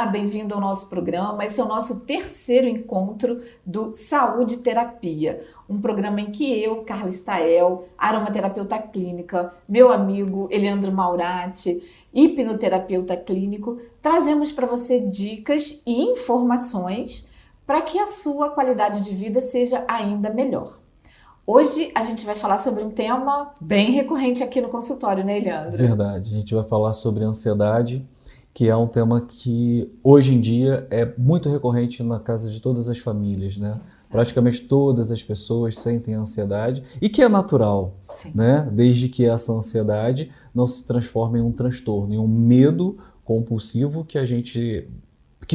bem-vindo ao nosso programa. Esse é o nosso terceiro encontro do Saúde Terapia, um programa em que eu, Carla Stael, aromaterapeuta clínica, meu amigo Eliandro Maurati, hipnoterapeuta clínico, trazemos para você dicas e informações para que a sua qualidade de vida seja ainda melhor. Hoje a gente vai falar sobre um tema bem recorrente aqui no consultório, né, Eliandro? Verdade, a gente vai falar sobre ansiedade, que é um tema que hoje em dia é muito recorrente na casa de todas as famílias, né? Praticamente todas as pessoas sentem ansiedade e que é natural, Sim. né? Desde que essa ansiedade não se transforme em um transtorno, em um medo compulsivo que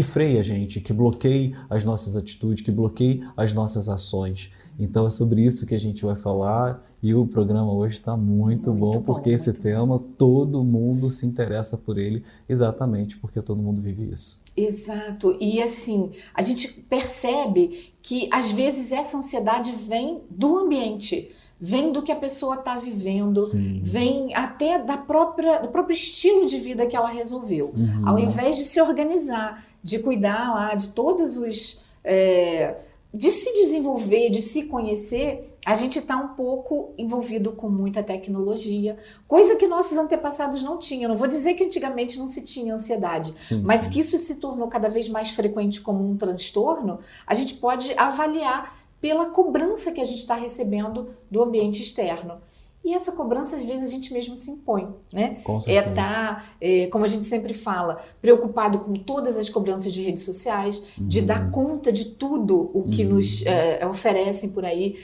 freia a gente, que bloqueia as nossas atitudes, que bloqueia as nossas ações. Então é sobre isso que a gente vai falar e o programa hoje está muito bom, porque esse tema todo mundo se interessa por ele, exatamente porque todo mundo vive isso. Exato, e assim, a gente percebe que às vezes essa ansiedade vem do ambiente, vem do que a pessoa está vivendo, Sim. vem até do próprio estilo de vida que ela resolveu. Ao invés de se organizar, de cuidar lá de todos os... de se desenvolver, de se conhecer, a gente está um pouco envolvido com muita tecnologia, coisa que nossos antepassados não tinham. Não vou dizer que antigamente não se tinha ansiedade, mas que isso se tornou cada vez mais frequente como um transtorno, a gente pode avaliar pela cobrança que a gente está recebendo do ambiente externo. E essa cobrança, às vezes, a gente mesmo se impõe, né? Com certeza. Como a gente sempre fala, preocupado com todas as cobranças de redes sociais, de dar conta de tudo o que nos oferecem por aí.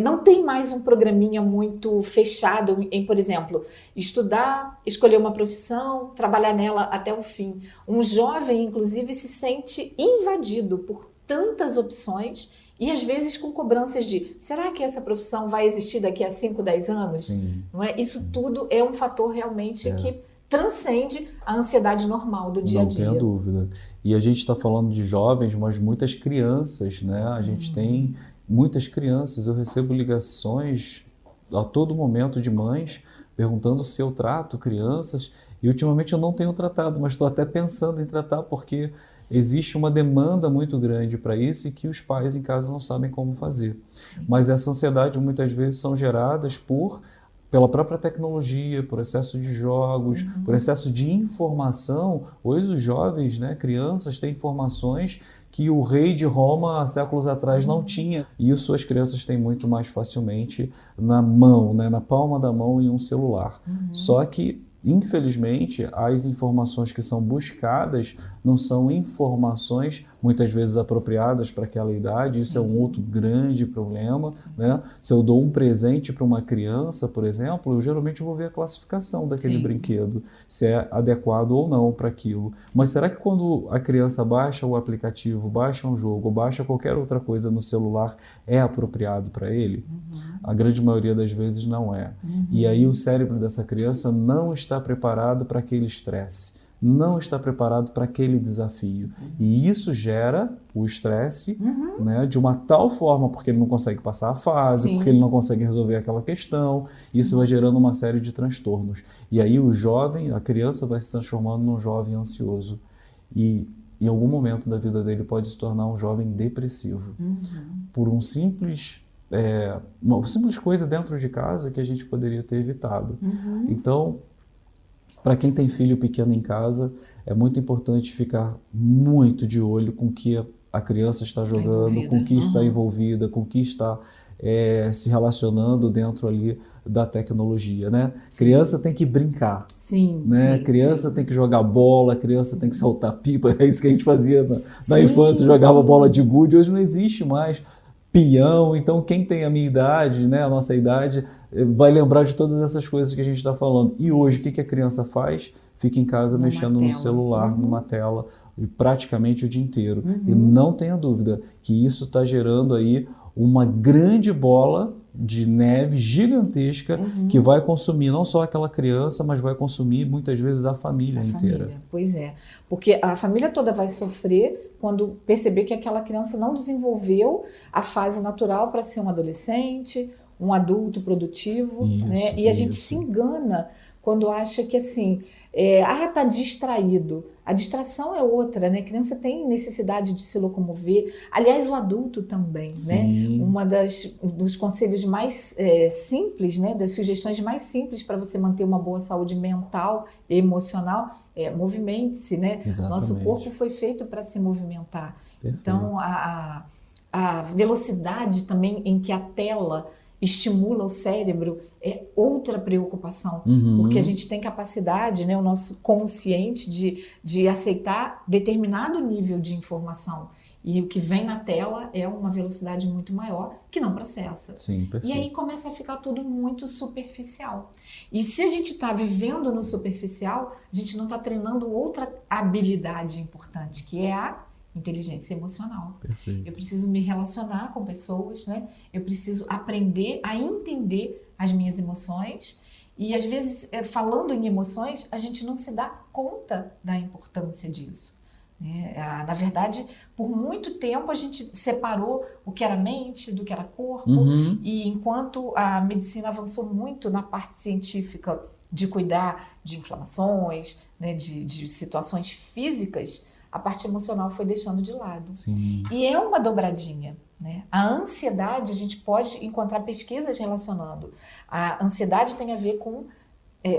Não tem mais um programinha muito fechado em, por exemplo, estudar, escolher uma profissão, trabalhar nela até o fim. Um jovem, inclusive, se sente invadido por tantas opções e às vezes com cobranças de será que essa profissão vai existir daqui a 5, 10 anos? Sim. Não é? Isso tudo é um fator realmente que transcende a ansiedade normal do dia a dia. Não tenha dúvida. E a gente está falando de jovens, mas muitas crianças, né? A gente tem muitas crianças. Eu recebo ligações a todo momento de mães perguntando se eu trato crianças. E ultimamente eu não tenho tratado, mas estou até pensando em tratar porque existe uma demanda muito grande para isso e que os pais em casa não sabem como fazer. Sim. Mas essa ansiedade muitas vezes são geradas pela própria tecnologia, por excesso de jogos, por excesso de informação. Hoje os jovens, né, crianças, têm informações que o rei de Roma há séculos atrás não tinha. E isso as crianças têm muito mais facilmente na mão, né, na palma da mão em um celular. Só que infelizmente, as informações que são buscadas não são informações muitas vezes apropriadas para aquela idade. Isso é um outro grande problema, né? Se eu dou um presente para uma criança, por exemplo, eu geralmente vou ver a classificação daquele brinquedo, se é adequado ou não para aquilo. Mas será que quando a criança baixa o aplicativo, baixa um jogo, ou baixa qualquer outra coisa no celular, é apropriado para ele? A grande maioria das vezes não é. E aí o cérebro dessa criança não está preparado para aquele estresse, não está preparado para aquele desafio. E isso gera o estresse, né, de uma tal forma, porque ele não consegue passar a fase, porque ele não consegue resolver aquela questão. Isso vai gerando uma série de transtornos. E aí o jovem, a criança vai se transformando num jovem ansioso. E em algum momento da vida dele pode se tornar um jovem depressivo. Por uma simples coisa dentro de casa que a gente poderia ter evitado. Então, para quem tem filho pequeno em casa, é muito importante ficar muito de olho com o que a criança está jogando, com o que está envolvida, com o que está se relacionando dentro ali da tecnologia, né? Criança tem que brincar, né? Criança tem que jogar bola, criança tem que soltar pipa, é isso que a gente fazia na infância, jogava bola de gude, hoje não existe mais peão. Então quem tem a minha idade, né, a nossa idade, vai lembrar de todas essas coisas que a gente está falando. E hoje, o que a criança faz? Fica em casa mexendo no celular, numa tela, praticamente o dia inteiro. E não tenha dúvida que isso está gerando aí uma grande bola de neve gigantesca que vai consumir não só aquela criança, mas vai consumir muitas vezes a família inteira. Pois é, porque a família toda vai sofrer quando perceber que aquela criança não desenvolveu a fase natural para ser um adolescente, um adulto produtivo, né? E a gente se engana quando acha que assim, Tá distraído. A distração é outra, né? A criança tem necessidade de se locomover. Aliás, o adulto também, né? Dos conselhos mais simples, né? Das sugestões mais simples para você manter uma boa saúde mental e emocional movimente-se, né? Exatamente. Nosso corpo foi feito para se movimentar. Perfeito. Então, a velocidade também em que a tela estimula o cérebro é outra preocupação, porque a gente tem capacidade, né, o nosso consciente de aceitar determinado nível de informação, e o que vem na tela é uma velocidade muito maior que não processa. Sim, perfeito. E aí começa a ficar tudo muito superficial. E se a gente está vivendo no superficial, a gente não está treinando outra habilidade importante, que é a inteligência emocional. Perfeito. Eu preciso me relacionar com pessoas, né? Eu preciso aprender a entender as minhas emoções. E às vezes, falando em emoções, a gente não se dá conta da importância disso, né? Na verdade, por muito tempo a gente separou o que era mente do que era corpo. E enquanto a medicina avançou muito na parte científica de cuidar de inflamações, né, de situações físicas, a parte emocional foi deixando de lado. Sim. E é uma dobradinha, né? A ansiedade, a gente pode encontrar pesquisas relacionando. A ansiedade tem a ver com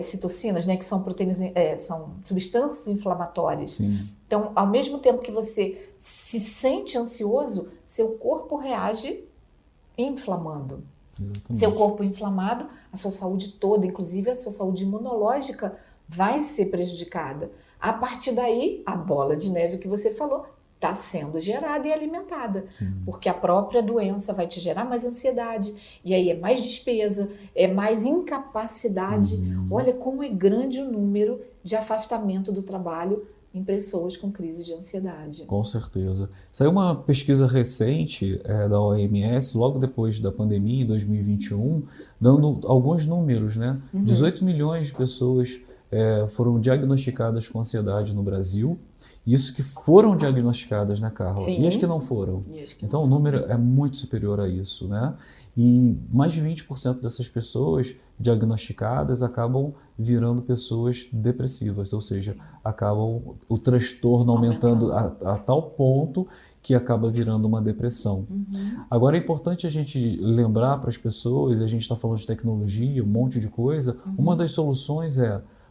citocinas, né? Que são proteínas, são substâncias inflamatórias. Sim. Então, ao mesmo tempo que você se sente ansioso, seu corpo reage inflamando. Exatamente. Seu corpo inflamado, a sua saúde toda, inclusive a sua saúde imunológica, vai ser prejudicada. A partir daí, a bola de neve que você falou está sendo gerada e alimentada. Sim. Porque a própria doença vai te gerar mais ansiedade, e aí é mais despesa, é mais incapacidade. Olha como é grande o número de afastamento do trabalho em pessoas com crise de ansiedade. Com certeza. Saiu uma pesquisa recente da OMS, logo depois da pandemia, em 2021, dando alguns números, né? 18 milhões de pessoas foram diagnosticadas com ansiedade no Brasil. Isso que foram diagnosticadas, né, Carla? Sim. E as que não foram. Então, não o número é muito superior a isso, né? E mais de 20% dessas pessoas diagnosticadas acabam virando pessoas depressivas, ou seja, Sim. acabam o transtorno aumentando a tal ponto que acaba virando uma depressão. Agora é importante a gente lembrar para as pessoas, a gente está falando de tecnologia, um monte de coisa, uma das soluções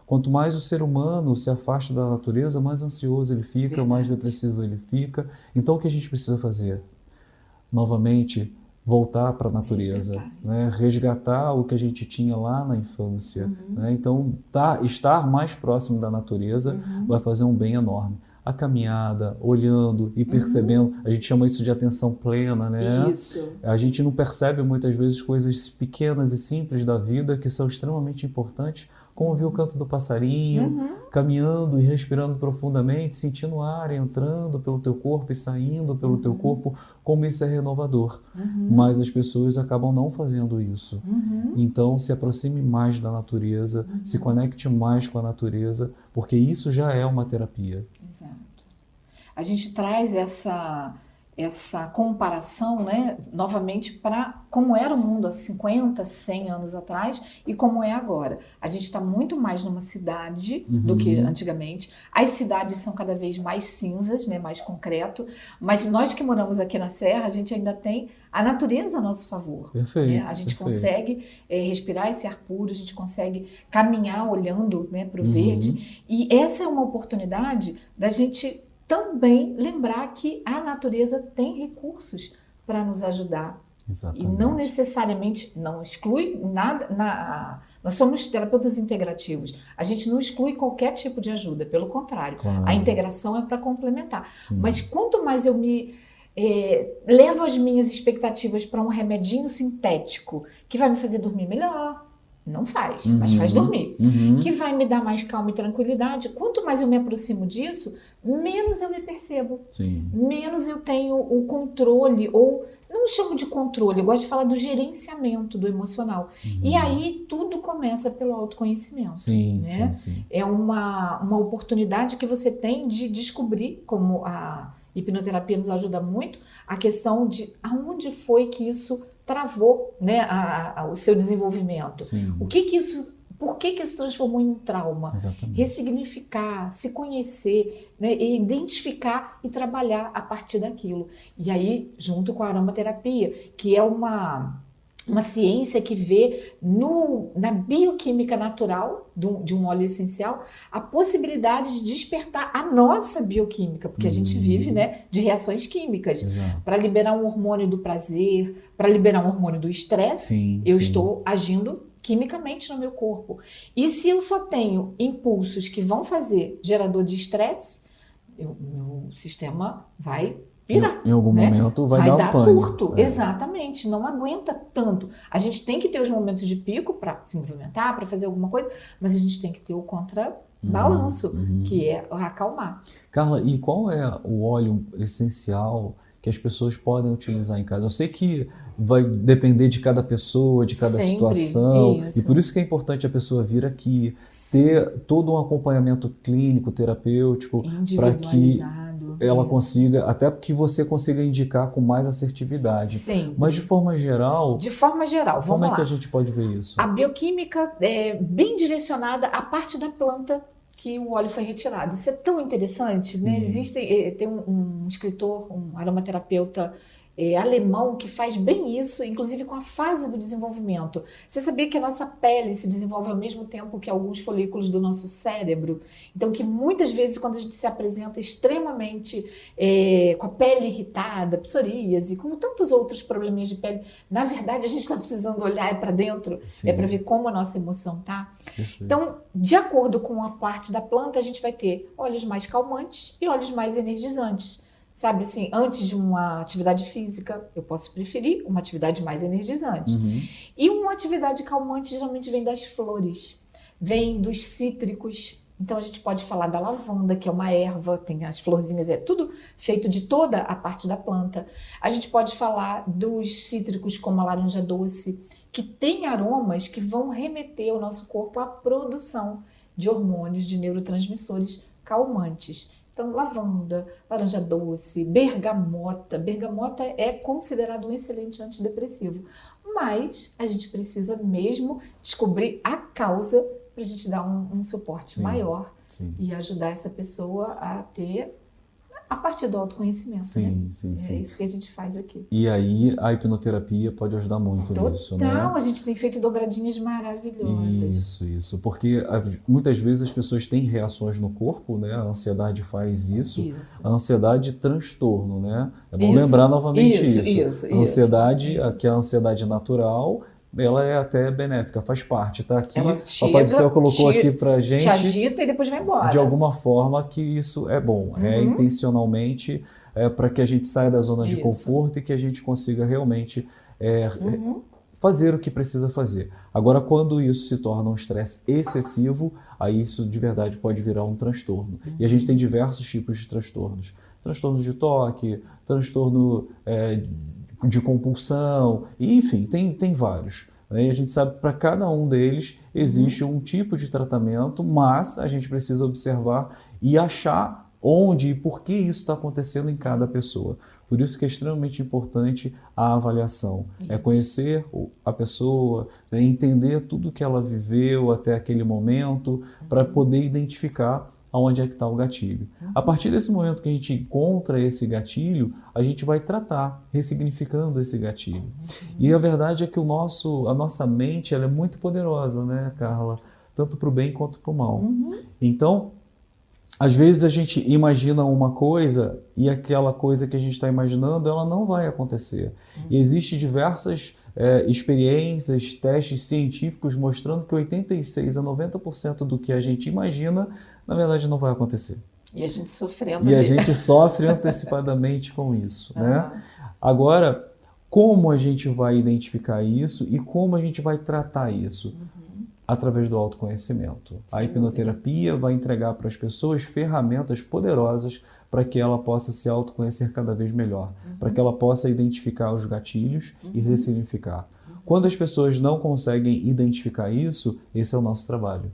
quanto mais o ser humano se afasta da natureza, mais ansioso ele fica, Verdade. mais depressivo ele fica. Então o que a gente precisa fazer? Novamente, voltar para a natureza, né? Resgatar o que a gente tinha lá na infância. Né? Então, estar mais próximo da natureza vai fazer um bem enorme. A caminhada, olhando e percebendo, a gente chama isso de atenção plena, né? Isso. A gente não percebe muitas vezes coisas pequenas e simples da vida que são extremamente importantes, como ouvir o canto do passarinho, caminhando e respirando profundamente, sentindo o ar entrando pelo teu corpo e saindo pelo teu corpo, como isso é renovador. Mas as pessoas acabam não fazendo isso. Então, se aproxime mais da natureza, se conecte mais com a natureza, porque isso já é uma terapia. Exato. A gente traz essa comparação, né, novamente para como era o mundo há 50, 100 anos atrás e como é agora. A gente está muito mais numa cidade do que antigamente. As cidades são cada vez mais cinzas, né, mais concreto, mas nós que moramos aqui na Serra, a gente ainda tem a natureza a nosso favor. Perfeito, Né? A gente consegue respirar esse ar puro, a gente consegue caminhar olhando, né, para o verde. E essa é uma oportunidade da gente também lembrar que a natureza tem recursos para nos ajudar. Exatamente. E não necessariamente, não exclui nada. Nós somos terapeutas integrativos. A gente não exclui qualquer tipo de ajuda, pelo contrário. Claro. A integração é para complementar. Sim. Mas quanto mais eu me levo as minhas expectativas para um remedinho sintético que vai me fazer dormir melhor, não faz, mas faz dormir. Que vai me dar mais calma e tranquilidade. Quanto mais eu me aproximo disso, menos eu me percebo. Sim. Menos eu tenho o controle, ou não chamo de controle, eu gosto de falar do gerenciamento do emocional. E aí tudo começa pelo autoconhecimento. Sim, né? sim. É uma oportunidade que você tem de descobrir, como a hipnoterapia nos ajuda muito, a questão de aonde foi que isso travou, né, o seu desenvolvimento. Sim. por que isso transformou em um trauma. Exatamente. Ressignificar, se conhecer, né, e identificar e trabalhar a partir daquilo. E aí, junto com a aromaterapia, que é uma ciência que vê na bioquímica natural de um óleo essencial a possibilidade de despertar a nossa bioquímica, porque a gente vive, né, de reações químicas, para liberar um hormônio do prazer, para liberar um hormônio do estresse. Eu estou agindo quimicamente no meu corpo. E se eu só tenho impulsos que vão fazer gerador de estresse, meu sistema vai pirar, em algum momento vai dar um pânico. Curto, exatamente, não aguenta tanto. A gente tem que ter os momentos de pico para se movimentar, para fazer alguma coisa, mas a gente tem que ter o contrabalanço, que é acalmar. Carla, e qual é o óleo essencial que as pessoas podem utilizar em casa? Eu sei que vai depender de cada pessoa, de cada situação, e por isso que é importante a pessoa vir aqui, ter todo um acompanhamento clínico, terapêutico, para que ela consiga, até que você consiga indicar com mais assertividade. Mas de forma geral, vamos como é que a gente pode ver isso? A bioquímica é bem direcionada à parte da planta que o óleo foi retirado. Isso é tão interessante, né? Tem um escritor, um aromaterapeuta alemão que faz bem isso, inclusive com a fase do desenvolvimento. Você sabia que a nossa pele se desenvolve ao mesmo tempo que alguns folículos do nosso cérebro? Então, que muitas vezes, quando a gente se apresenta extremamente com a pele irritada, psoríase, como tantos outros probleminhas de pele, na verdade, a gente está precisando olhar para dentro, para ver como a nossa emoção tá. Então, de acordo com a parte da planta, a gente vai ter óleos mais calmantes e óleos mais energizantes. Sabe assim, antes de uma atividade física, eu posso preferir uma atividade mais energizante. E uma atividade calmante geralmente vem das flores, vem dos cítricos. Então a gente pode falar da lavanda, que é uma erva, tem as florzinhas, é tudo feito de toda a parte da planta. A gente pode falar dos cítricos como a laranja doce, que tem aromas que vão remeter o nosso corpo à produção de hormônios, de neurotransmissores calmantes. Então, lavanda, laranja doce, bergamota. Bergamota é considerado um excelente antidepressivo. Mas a gente precisa mesmo descobrir a causa para a gente dar um suporte maior e ajudar essa pessoa a ter a partir do autoconhecimento. É isso que a gente faz aqui. E aí a hipnoterapia pode ajudar muito nisso, né? A gente tem feito dobradinhas maravilhosas. Isso. Porque muitas vezes as pessoas têm reações no corpo, né? A ansiedade faz isso. A ansiedade transtorno, né? É bom lembrar novamente isso. A ansiedade, que é a ansiedade natural, ela é até benéfica, faz parte, tá aqui. O Papai do Céu colocou aqui pra gente. Te agita e depois vai embora. De alguma forma que isso é bom, intencionalmente, para que a gente saia da zona de conforto e que a gente consiga realmente fazer o que precisa fazer. Agora, quando isso se torna um estresse excessivo, aí isso de verdade pode virar um transtorno. E a gente tem diversos tipos de transtornos. Transtornos de toque, transtorno de compulsão, enfim, tem vários. E a gente sabe que para cada um deles existe um tipo de tratamento, mas a gente precisa observar e achar onde e por que isso está acontecendo em cada pessoa. Por isso que é extremamente importante a avaliação. É conhecer a pessoa, entender tudo que ela viveu até aquele momento, para poder identificar aonde é que está o gatilho. A partir desse momento que a gente encontra esse gatilho, a gente vai tratar, ressignificando esse gatilho. E a verdade é que a nossa mente ela é muito poderosa, né, Carla? Tanto para o bem quanto para o mal. Então, às vezes a gente imagina uma coisa e aquela coisa que a gente está imaginando, ela não vai acontecer. E existem diversas experiências, testes científicos mostrando que 86% a 90% do que a gente imagina, na verdade, não vai acontecer. E a gente sofrendo. E a gente sofre antecipadamente com isso, né? Agora, como a gente vai identificar isso e como a gente vai tratar isso? Através do autoconhecimento. A hipnoterapia vai entregar para as pessoas ferramentas poderosas para que ela possa se autoconhecer cada vez melhor, para que ela possa identificar os gatilhos e ressignificar. Quando as pessoas não conseguem identificar isso, esse é o nosso trabalho.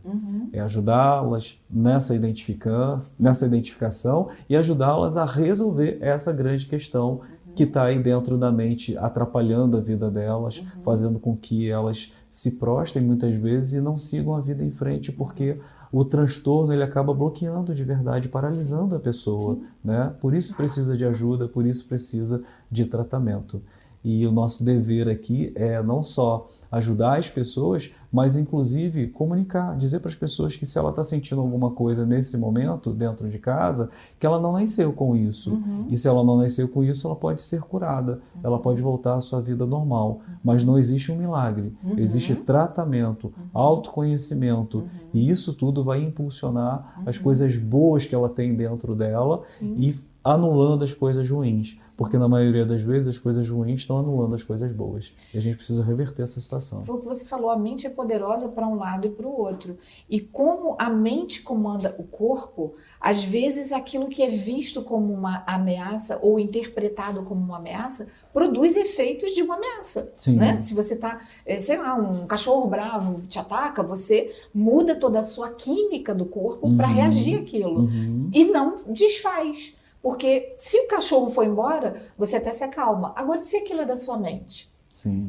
É ajudá-las nessa identificação e ajudá-las a resolver essa grande questão que está aí dentro da mente, atrapalhando a vida delas, fazendo com que elas se prostrem muitas vezes e não sigam a vida em frente, porque o transtorno ele acaba bloqueando de verdade, paralisando a pessoa, né? Por isso precisa de ajuda, por isso precisa de tratamento. E o nosso dever aqui é não só ajudar as pessoas, mas inclusive comunicar, dizer para as pessoas que se ela está sentindo alguma coisa nesse momento, dentro de casa, que ela não nasceu com isso. E se ela não nasceu com isso, ela pode ser curada, ela pode voltar à sua vida normal. Mas não existe um milagre, existe tratamento, autoconhecimento, e isso tudo vai impulsionar as coisas boas que ela tem dentro dela e anulando as coisas ruins, porque na maioria das vezes as coisas ruins estão anulando as coisas boas. E a gente precisa reverter essa situação. Foi o que você falou, a mente é poderosa para um lado e para o outro. E como a mente comanda o corpo, às vezes aquilo que é visto como uma ameaça ou interpretado como uma ameaça, produz efeitos de uma ameaça. Né? Se você está, sei lá, um cachorro bravo te ataca, você muda toda a sua química do corpo para reagir àquilo. E não desfaz. Porque se o cachorro for embora, você até se acalma. Agora, se aquilo é da sua mente?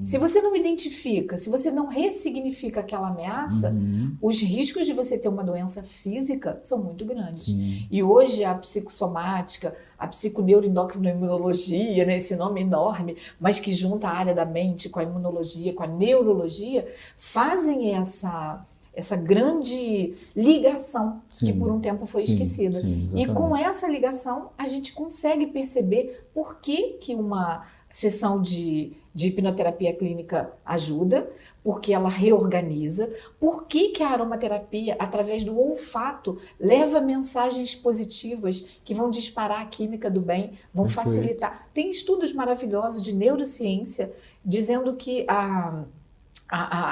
Se você não identifica, se você não ressignifica aquela ameaça, os riscos de você ter uma doença física são muito grandes. E hoje a psicossomática, a psiconeuroendocrinologia, né, esse nome enorme, mas que junta a área da mente com a imunologia, com a neurologia, fazem essa grande ligação que por um tempo foi esquecida. E com essa ligação a gente consegue perceber por que uma sessão de hipnoterapia clínica ajuda, porque ela reorganiza, por que a aromaterapia, através do olfato, leva mensagens positivas que vão disparar a química do bem, vão facilitar. Tem estudos maravilhosos de neurociência dizendo que a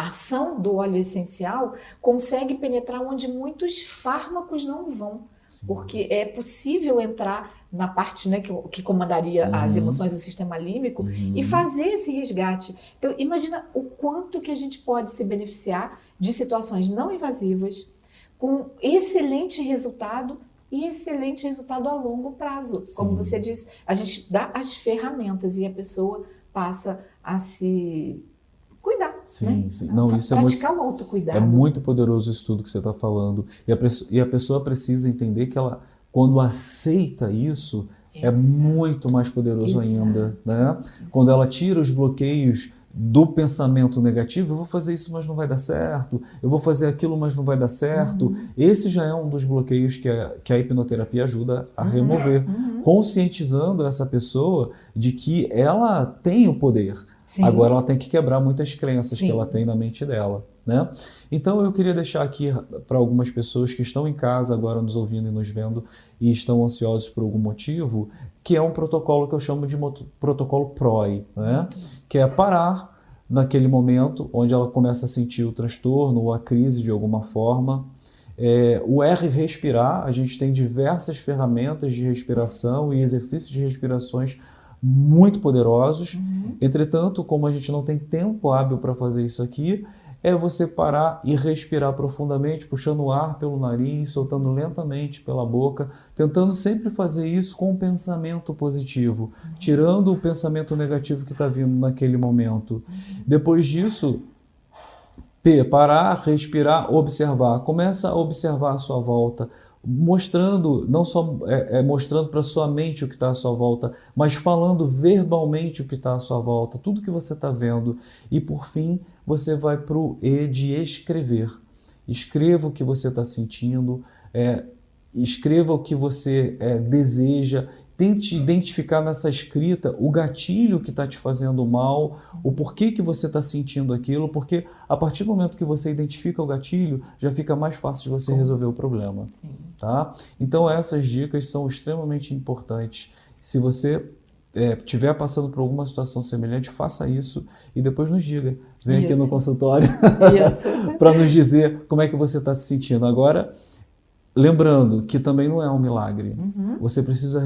ação do óleo essencial consegue penetrar onde muitos fármacos não vão. Porque é possível entrar na parte, né, que comandaria as emoções do sistema límbico e fazer esse resgate. Então, imagina o quanto que a gente pode se beneficiar de situações não invasivas, com excelente resultado e excelente resultado a longo prazo. Como você disse, a gente dá as ferramentas e a pessoa passa a se cuidar, né? Não, isso praticar o autocuidado. É muito poderoso isso tudo que você está falando. E a pessoa precisa entender que ela, quando aceita isso, é muito mais poderoso ainda. Né? Quando ela tira os bloqueios do pensamento negativo, eu vou fazer isso, mas não vai dar certo, eu vou fazer aquilo, mas não vai dar certo. Esse já é um dos bloqueios que a hipnoterapia ajuda a remover, conscientizando essa pessoa de que ela tem o poder. Agora ela tem que quebrar muitas crenças que ela tem na mente dela. Né? Então eu queria deixar aqui para algumas pessoas que estão em casa agora nos ouvindo e nos vendo e estão ansiosos por algum motivo, que é um protocolo que eu chamo de protocolo PROI, né? Que é parar naquele momento onde ela começa a sentir o transtorno ou a crise de alguma forma. O R, respirar, a gente tem diversas ferramentas de respiração e exercícios de respirações muito poderosos. Entretanto, como a gente não tem tempo hábil para fazer isso aqui, é você parar e respirar profundamente, puxando o ar pelo nariz, soltando lentamente pela boca, tentando sempre fazer isso com um pensamento positivo, tirando o pensamento negativo que está vindo naquele momento. Depois disso, parar, respirar, observar. Começa a observar a sua volta, mostrando, não só mostrando para sua mente o que está à sua volta, mas falando verbalmente o que está à sua volta, tudo que você está vendo. E por fim, você vai para o E de escrever. Escreva o que você está sentindo, escreva o que você deseja, tente identificar nessa escrita o gatilho que está te fazendo mal, o porquê que você está sentindo aquilo, porque a partir do momento que você identifica o gatilho, já fica mais fácil de você resolver o problema. Tá? Então essas dicas são extremamente importantes. Se você estiver passando por alguma situação semelhante, faça isso e depois nos diga. Vem aqui no consultório para nos dizer como é que você está se sentindo. Agora, lembrando que também não é um milagre. Você precisa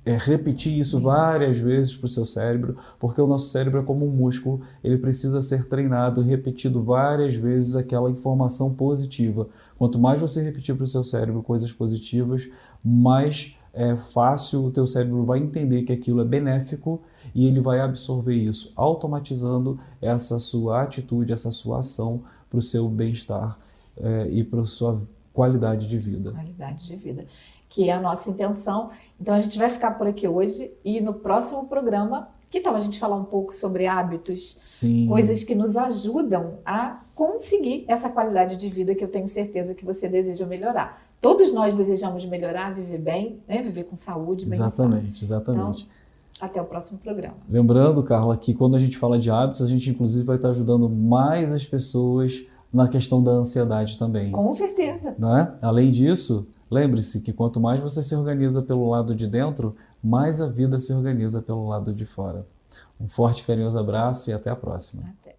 repetir isso várias vezes para o seu cérebro, porque o nosso cérebro é como um músculo, ele precisa ser treinado e repetido várias vezes aquela informação positiva. Quanto mais você repetir para o seu cérebro coisas positivas, mais fácil, o teu cérebro vai entender que aquilo é benéfico e ele vai absorver isso, automatizando essa sua atitude, essa sua ação para o seu bem-estar e para a sua qualidade de vida. Qualidade de vida, que é a nossa intenção. Então a gente vai ficar por aqui hoje e no próximo programa, que tal a gente falar um pouco sobre hábitos? Sim. Coisas que nos ajudam a conseguir essa qualidade de vida que eu tenho certeza que você deseja melhorar. Todos nós desejamos melhorar, viver bem, né? Viver com saúde, bem-estar. Exatamente. Então, até o próximo programa. Lembrando, Carla, que quando a gente fala de hábitos, a gente inclusive vai estar ajudando mais as pessoas na questão da ansiedade também. Com certeza. Não é? Além disso, lembre-se que quanto mais você se organiza pelo lado de dentro, mais a vida se organiza pelo lado de fora. Um forte e carinhoso abraço e até a próxima. Até.